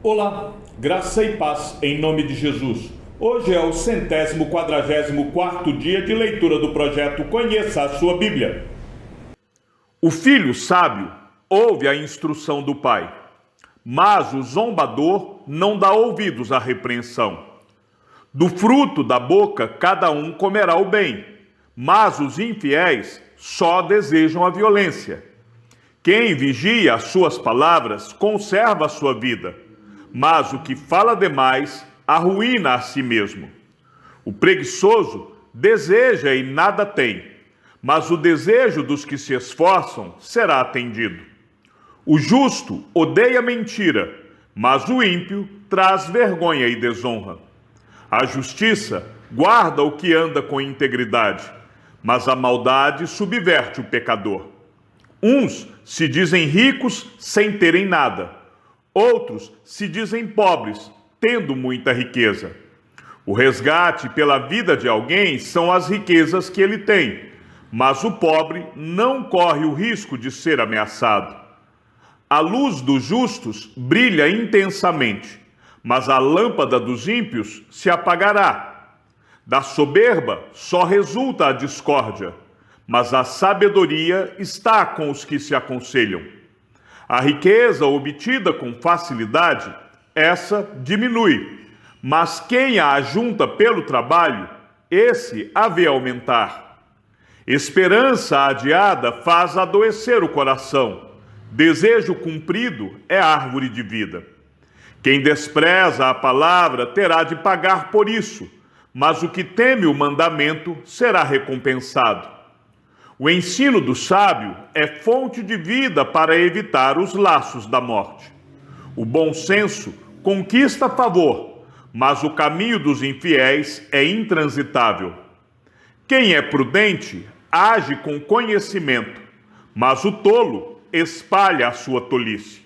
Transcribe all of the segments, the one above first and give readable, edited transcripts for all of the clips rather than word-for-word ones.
Olá, graça e paz em nome de Jesus. Hoje é o 144º dia de leitura do projeto Conheça a Sua Bíblia. O filho sábio ouve a instrução do pai, mas o zombador não dá ouvidos à repreensão. Do fruto da boca cada um comerá o bem, mas os infiéis só desejam a violência. Quem vigia as suas palavras conserva a sua vida, mas o que fala demais arruína a si mesmo. O preguiçoso deseja e nada tem, mas o desejo dos que se esforçam será atendido. O justo odeia mentira, mas o ímpio traz vergonha e desonra. A justiça guarda o que anda com integridade, mas a maldade subverte o pecador. Uns se dizem ricos sem terem nada. Outros se dizem pobres, tendo muita riqueza. O resgate pela vida de alguém são as riquezas que ele tem, mas o pobre não corre o risco de ser ameaçado. A luz dos justos brilha intensamente, mas a lâmpada dos ímpios se apagará. Da soberba só resulta a discórdia, mas a sabedoria está com os que se aconselham. A riqueza obtida com facilidade, essa diminui, mas quem a ajunta pelo trabalho, esse a vê aumentar. Esperança adiada faz adoecer o coração, desejo cumprido é árvore de vida. Quem despreza a palavra terá de pagar por isso, mas o que teme o mandamento será recompensado. O ensino do sábio é fonte de vida para evitar os laços da morte. O bom senso conquista favor, mas o caminho dos infiéis é intransitável. Quem é prudente age com conhecimento, mas o tolo espalha a sua tolice.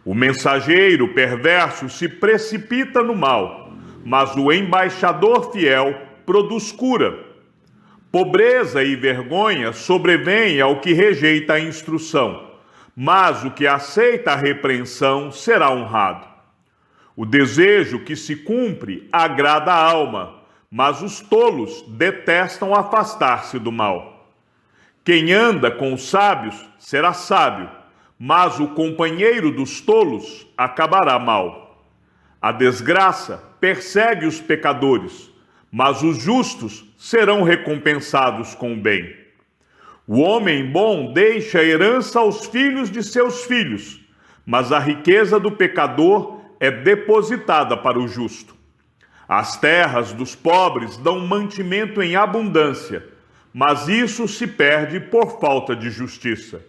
O mensageiro perverso se precipita no mal, mas o embaixador fiel produz cura. Pobreza e vergonha sobrevêm ao que rejeita a instrução, mas o que aceita a repreensão será honrado. O desejo que se cumpre agrada a alma, mas os tolos detestam afastar-se do mal. Quem anda com os sábios será sábio, mas o companheiro dos tolos acabará mal. A desgraça persegue os pecadores, mas os justos serão recompensados com o bem. O homem bom deixa herança aos filhos de seus filhos, mas a riqueza do pecador é depositada para o justo. As terras dos pobres dão mantimento em abundância, mas isso se perde por falta de justiça.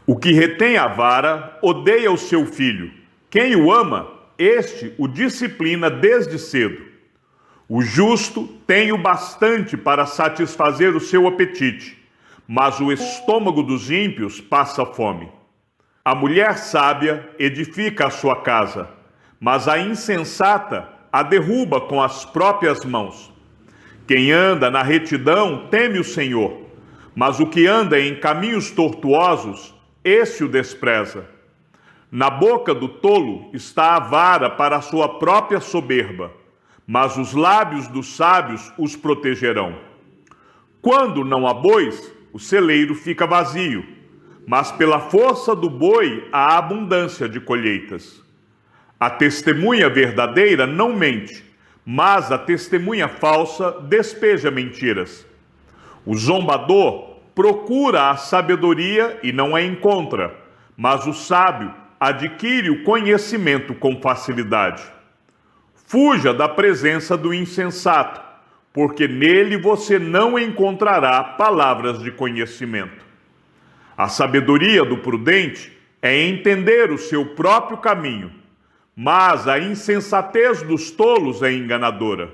O que retém a vara odeia o seu filho. Quem o ama, este o disciplina desde cedo. O justo tem o bastante para satisfazer o seu apetite, mas o estômago dos ímpios passa fome. A mulher sábia edifica a sua casa, mas a insensata a derruba com as próprias mãos. Quem anda na retidão teme o Senhor, mas o que anda em caminhos tortuosos, esse o despreza. Na boca do tolo está a vara para a sua própria soberba, mas os lábios dos sábios os protegerão. Quando não há bois, o celeiro fica vazio, mas pela força do boi há abundância de colheitas. A testemunha verdadeira não mente, mas a testemunha falsa despeja mentiras. O zombador procura a sabedoria e não a encontra, mas o sábio adquire o conhecimento com facilidade. Fuja da presença do insensato, porque nele você não encontrará palavras de conhecimento. A sabedoria do prudente é entender o seu próprio caminho, mas a insensatez dos tolos é enganadora.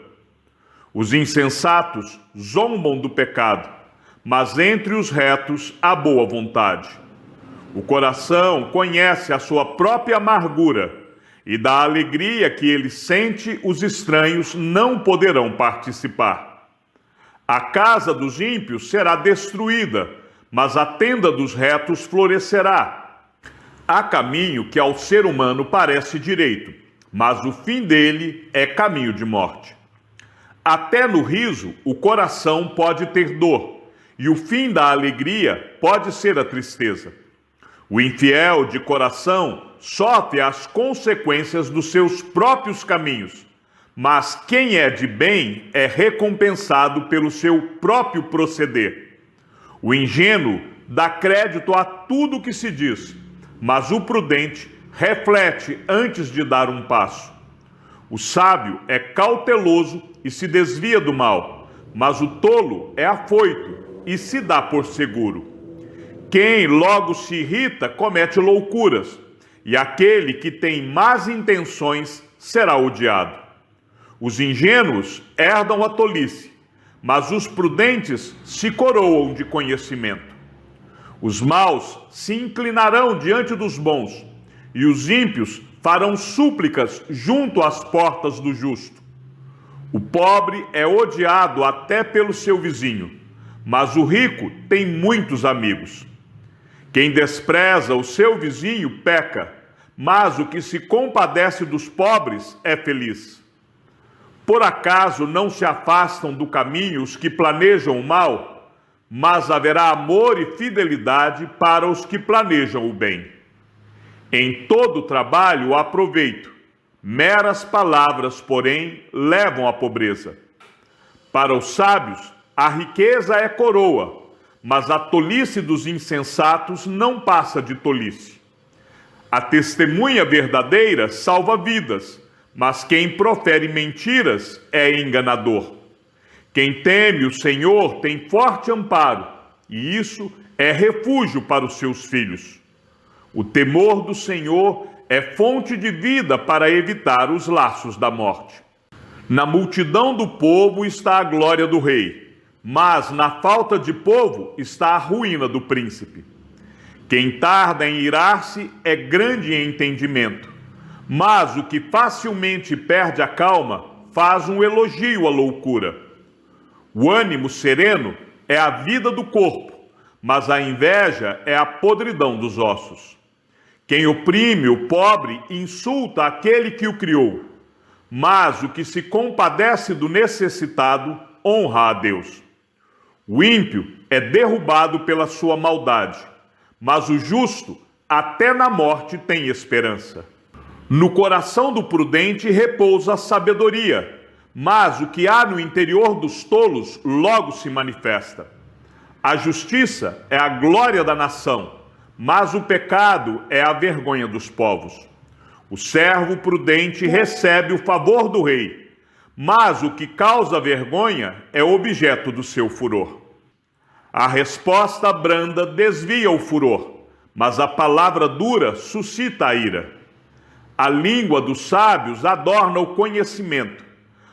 Os insensatos zombam do pecado, mas entre os retos há boa vontade. O coração conhece a sua própria amargura, e da alegria que ele sente, os estranhos não poderão participar. A casa dos ímpios será destruída, mas a tenda dos retos florescerá. Há caminho que ao ser humano parece direito, mas o fim dele é caminho de morte. Até no riso o coração pode ter dor, e o fim da alegria pode ser a tristeza. O infiel de coração sofre as consequências dos seus próprios caminhos, mas quem é de bem é recompensado pelo seu próprio proceder. O ingênuo dá crédito a tudo que se diz, mas o prudente reflete antes de dar um passo. O sábio é cauteloso e se desvia do mal, mas o tolo é afoito e se dá por seguro. Quem logo se irrita comete loucuras, e aquele que tem más intenções será odiado. Os ingênuos herdam a tolice, mas os prudentes se coroam de conhecimento. Os maus se inclinarão diante dos bons, e os ímpios farão súplicas junto às portas do justo. O pobre é odiado até pelo seu vizinho, mas o rico tem muitos amigos. Quem despreza o seu vizinho peca, mas o que se compadece dos pobres é feliz. Por acaso não se afastam do caminho os que planejam o mal, mas haverá amor e fidelidade para os que planejam o bem. Em todo trabalho há proveito, meras palavras, porém, levam à pobreza. Para os sábios, a riqueza é coroa, mas a tolice dos insensatos não passa de tolice. A testemunha verdadeira salva vidas, mas quem profere mentiras é enganador. Quem teme o Senhor tem forte amparo, e isso é refúgio para os seus filhos. O temor do Senhor é fonte de vida para evitar os laços da morte. Na multidão do povo está a glória do rei, mas na falta de povo está a ruína do príncipe. Quem tarda em irar-se é grande em entendimento, mas o que facilmente perde a calma faz um elogio à loucura. O ânimo sereno é a vida do corpo, mas a inveja é a podridão dos ossos. Quem oprime o pobre insulta aquele que o criou, mas o que se compadece do necessitado honra a Deus. O ímpio é derrubado pela sua maldade, mas o justo até na morte tem esperança. No coração do prudente repousa a sabedoria, mas o que há no interior dos tolos logo se manifesta. A justiça é a glória da nação, mas o pecado é a vergonha dos povos. O servo prudente recebe o favor do rei, mas o que causa vergonha é objeto do seu furor. A resposta branda desvia o furor, mas a palavra dura suscita a ira. A língua dos sábios adorna o conhecimento,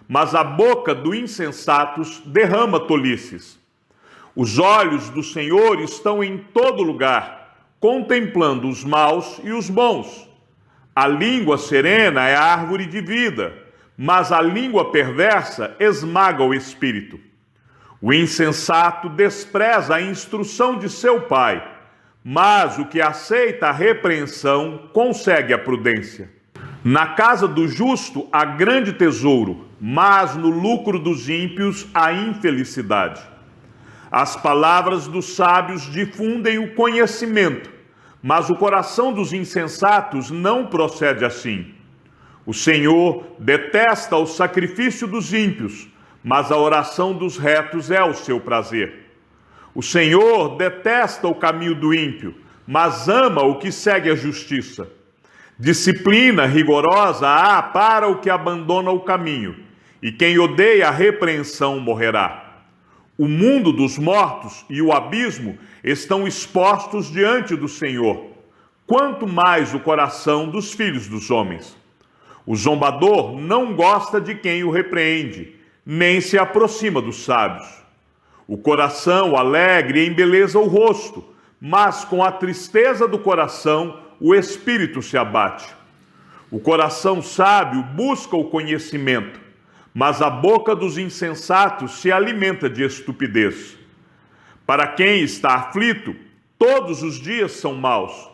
mas a boca dos insensatos derrama tolices. Os olhos do Senhor estão em todo lugar, contemplando os maus e os bons. A língua serena é a árvore de vida, mas a língua perversa esmaga o espírito. O insensato despreza a instrução de seu pai, mas o que aceita a repreensão consegue a prudência. Na casa do justo há grande tesouro, mas no lucro dos ímpios há infelicidade. As palavras dos sábios difundem o conhecimento, mas o coração dos insensatos não procede assim. O Senhor detesta o sacrifício dos ímpios, mas a oração dos retos é o seu prazer. O Senhor detesta o caminho do ímpio, mas ama o que segue a justiça. Disciplina rigorosa há para o que abandona o caminho, e quem odeia a repreensão morrerá. O mundo dos mortos e o abismo estão expostos diante do Senhor, quanto mais o coração dos filhos dos homens. O zombador não gosta de quem o repreende, nem se aproxima dos sábios. O coração alegre embeleza o rosto, mas com a tristeza do coração o espírito se abate. O coração sábio busca o conhecimento, mas a boca dos insensatos se alimenta de estupidez. Para quem está aflito, todos os dias são maus,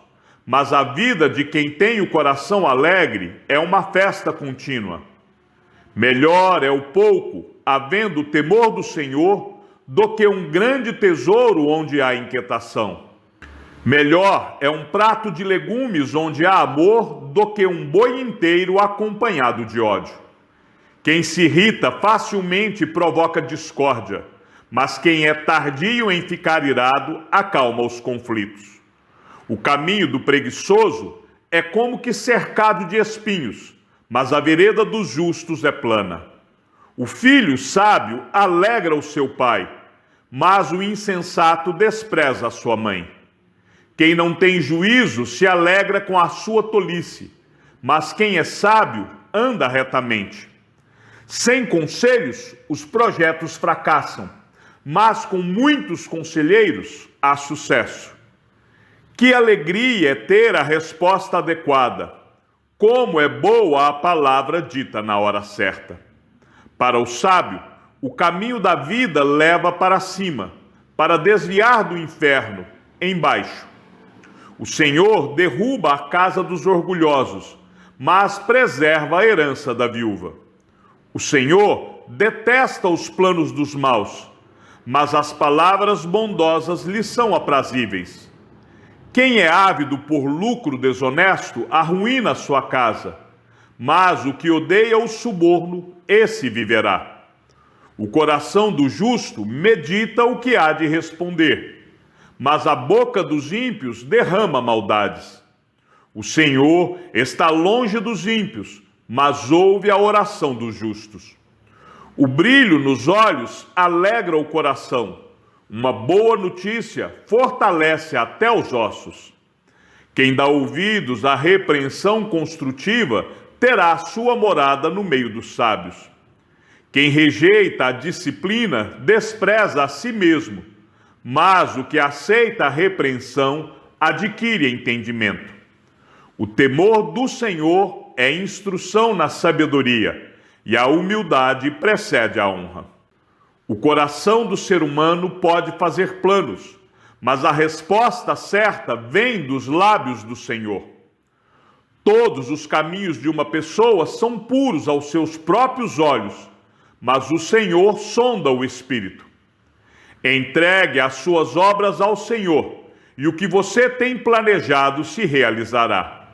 mas a vida de quem tem o coração alegre é uma festa contínua. Melhor é o pouco, havendo o temor do Senhor, do que um grande tesouro onde há inquietação. Melhor é um prato de legumes onde há amor do que um boi inteiro acompanhado de ódio. Quem se irrita facilmente provoca discórdia, mas quem é tardio em ficar irado acalma os conflitos. O caminho do preguiçoso é como que cercado de espinhos, mas a vereda dos justos é plana. O filho sábio alegra o seu pai, mas o insensato despreza a sua mãe. Quem não tem juízo se alegra com a sua tolice, mas quem é sábio anda retamente. Sem conselhos, os projetos fracassam, mas com muitos conselheiros há sucesso. Que alegria é ter a resposta adequada! Como é boa a palavra dita na hora certa! Para o sábio, o caminho da vida leva para cima, para desviar do inferno, embaixo. O Senhor derruba a casa dos orgulhosos, mas preserva a herança da viúva. O Senhor detesta os planos dos maus, mas as palavras bondosas lhe são aprazíveis. Quem é ávido por lucro desonesto arruína sua casa, mas o que odeia o suborno, esse viverá. O coração do justo medita o que há de responder, mas a boca dos ímpios derrama maldades. O Senhor está longe dos ímpios, mas ouve a oração dos justos. O brilho nos olhos alegra o coração. Uma boa notícia fortalece até os ossos. Quem dá ouvidos à repreensão construtiva terá sua morada no meio dos sábios. Quem rejeita a disciplina despreza a si mesmo, mas o que aceita a repreensão adquire entendimento. O temor do Senhor é instrução na sabedoria, e a humildade precede a honra. O coração do ser humano pode fazer planos, mas a resposta certa vem dos lábios do Senhor. Todos os caminhos de uma pessoa são puros aos seus próprios olhos, mas o Senhor sonda o espírito. Entregue as suas obras ao Senhor, e o que você tem planejado se realizará.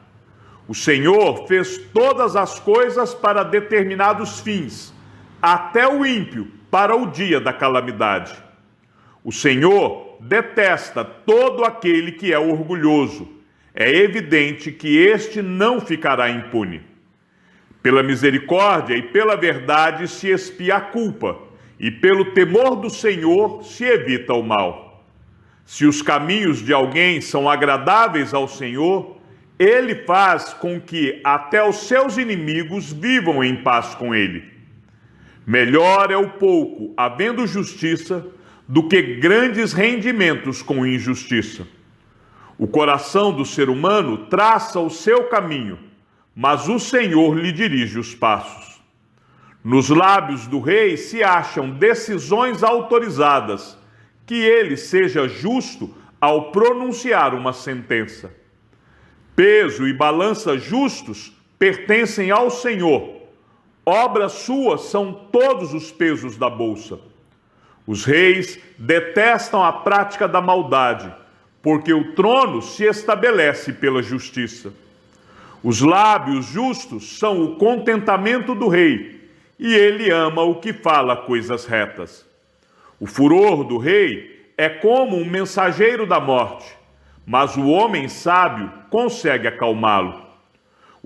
O Senhor fez todas as coisas para determinados fins, até o ímpio para o dia da calamidade. O Senhor detesta todo aquele que é orgulhoso. É evidente que este não ficará impune. Pela misericórdia e pela verdade se expia a culpa, e pelo temor do Senhor se evita o mal. Se os caminhos de alguém são agradáveis ao Senhor, Ele faz com que até os seus inimigos vivam em paz com Ele. Melhor é o pouco, havendo justiça, do que grandes rendimentos com injustiça. O coração do ser humano traça o seu caminho, mas o Senhor lhe dirige os passos. Nos lábios do rei se acham decisões autorizadas, que ele seja justo ao pronunciar uma sentença. Peso e balança justos pertencem ao Senhor. Obras suas são todos os pesos da bolsa. Os reis detestam a prática da maldade, porque o trono se estabelece pela justiça. Os lábios justos são o contentamento do rei, e ele ama o que fala coisas retas. O furor do rei é como um mensageiro da morte, mas o homem sábio consegue acalmá-lo.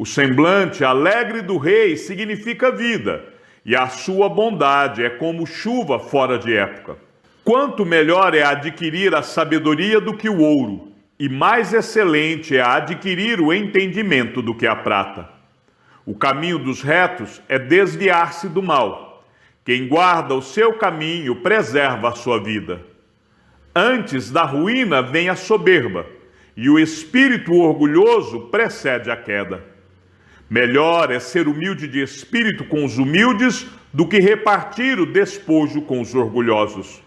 O semblante alegre do rei significa vida, e a sua bondade é como chuva fora de época. Quanto melhor é adquirir a sabedoria do que o ouro, e mais excelente é adquirir o entendimento do que a prata. O caminho dos retos é desviar-se do mal. Quem guarda o seu caminho preserva a sua vida. Antes da ruína vem a soberba, e o espírito orgulhoso precede a queda. Melhor é ser humilde de espírito com os humildes do que repartir o despojo com os orgulhosos.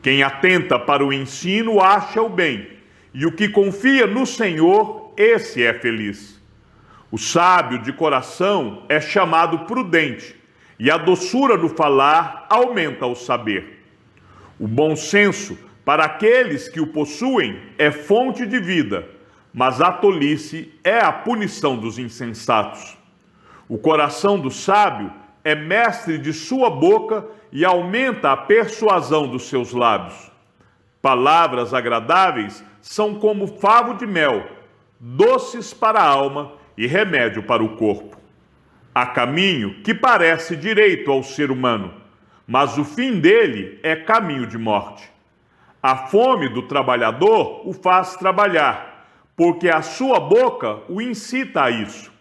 Quem atenta para o ensino acha o bem, e o que confia no Senhor, esse é feliz. O sábio de coração é chamado prudente, e a doçura do falar aumenta o saber. O bom senso, para aqueles que o possuem, é fonte de vida, mas a tolice é a punição dos insensatos. O coração do sábio é mestre de sua boca e aumenta a persuasão dos seus lábios. Palavras agradáveis são como favo de mel, doces para a alma e remédio para o corpo. Há caminho que parece direito ao ser humano, mas o fim dele é caminho de morte. A fome do trabalhador o faz trabalhar, porque a sua boca o incita a isso.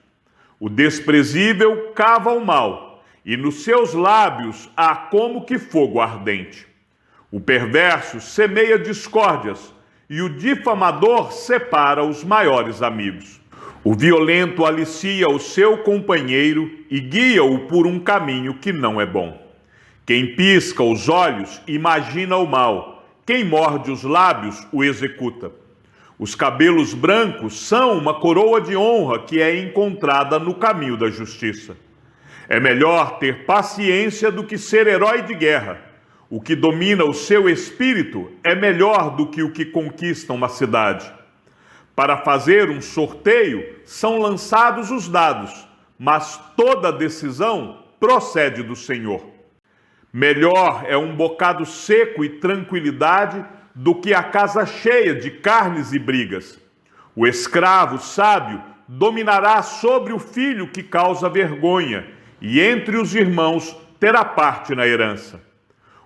O desprezível cava o mal, e nos seus lábios há como que fogo ardente. O perverso semeia discórdias, e o difamador separa os maiores amigos. O violento alicia o seu companheiro e guia-o por um caminho que não é bom. Quem pisca os olhos imagina o mal, quem morde os lábios o executa. Os cabelos brancos são uma coroa de honra que é encontrada no caminho da justiça. É melhor ter paciência do que ser herói de guerra. O que domina o seu espírito é melhor do que o que conquista uma cidade. Para fazer um sorteio, são lançados os dados, mas toda decisão procede do Senhor. Melhor é um bocado seco e tranquilidade do que a casa cheia de carnes e brigas. O escravo sábio dominará sobre o filho que causa vergonha, e entre os irmãos terá parte na herança.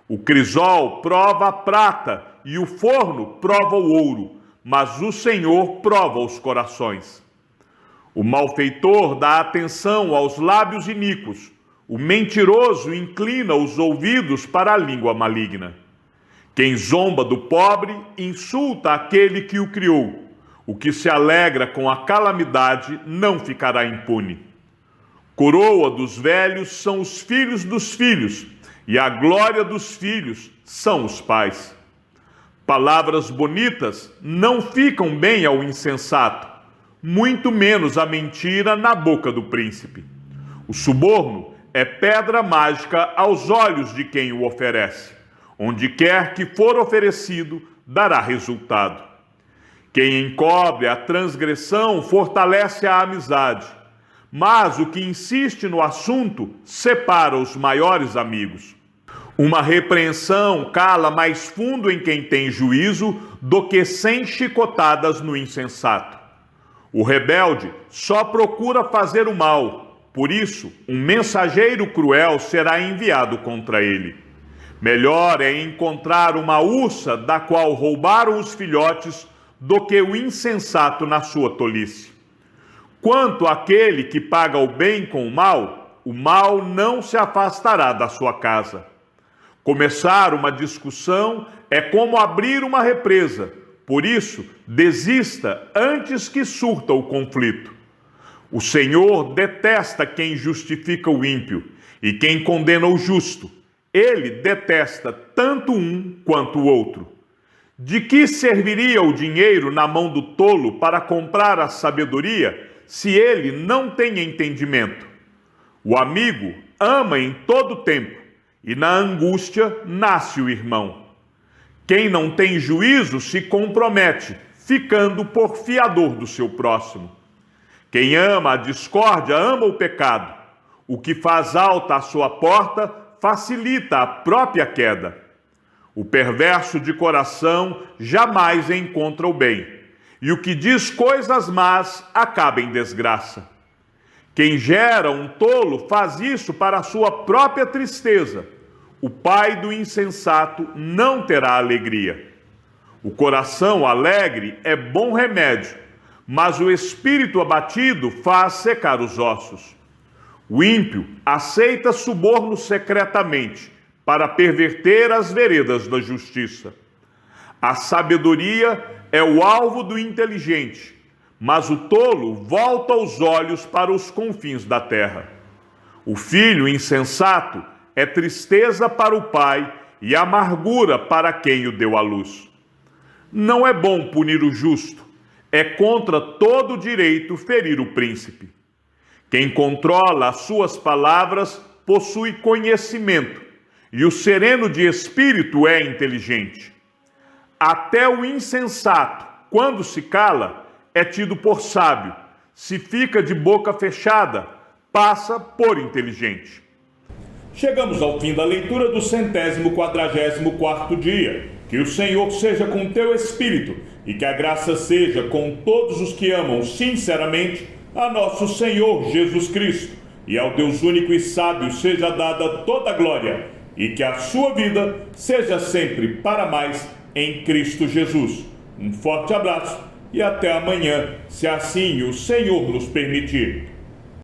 O crisol prova a prata e o forno prova o ouro, mas o Senhor prova os corações. O malfeitor dá atenção aos lábios iníquos, o mentiroso inclina os ouvidos para a língua maligna. Quem zomba do pobre insulta aquele que o criou. O que se alegra com a calamidade não ficará impune. Coroa dos velhos são os filhos dos filhos, e a glória dos filhos são os pais. Palavras bonitas não ficam bem ao insensato, muito menos a mentira na boca do príncipe. O suborno é pedra mágica aos olhos de quem o oferece. Onde quer que for oferecido, dará resultado. Quem encobre a transgressão fortalece a amizade, mas o que insiste no assunto separa os maiores amigos. Uma repreensão cala mais fundo em quem tem juízo do que 100 chicotadas no insensato. O rebelde só procura fazer o mal, por isso um mensageiro cruel será enviado contra ele. Melhor é encontrar uma ursa da qual roubaram os filhotes do que o insensato na sua tolice. Quanto àquele que paga o bem com o mal não se afastará da sua casa. Começar uma discussão é como abrir uma represa, por isso, desista antes que surta o conflito. O Senhor detesta quem justifica o ímpio e quem condena o justo. Ele detesta tanto um quanto o outro. De que serviria o dinheiro na mão do tolo para comprar a sabedoria, se ele não tem entendimento? O amigo ama em todo tempo, e na angústia nasce o irmão. Quem não tem juízo se compromete, ficando por fiador do seu próximo. Quem ama a discórdia ama o pecado. O que faz alta a sua porta facilita a própria queda. O perverso de coração jamais encontra o bem, e o que diz coisas más acaba em desgraça. Quem gera um tolo faz isso para a sua própria tristeza. O pai do insensato não terá alegria. O coração alegre é bom remédio, mas o espírito abatido faz secar os ossos. O ímpio aceita suborno secretamente para perverter as veredas da justiça. A sabedoria é o alvo do inteligente, mas o tolo volta os olhos para os confins da terra. O filho insensato é tristeza para o pai e amargura para quem o deu à luz. Não é bom punir o justo, É contra todo direito ferir o príncipe. Quem controla as suas palavras possui conhecimento, e o sereno de espírito é inteligente. Até o insensato, quando se cala, é tido por sábio. Se fica de boca fechada, passa por inteligente. Chegamos ao fim da leitura do 144º dia. Que o Senhor seja com teu espírito e que a graça seja com todos os que amam sinceramente a nosso Senhor Jesus Cristo. E ao Deus único e sábio seja dada toda a glória e que a sua vida seja sempre para mais em Cristo Jesus. Um forte abraço e até amanhã, se assim o Senhor nos permitir.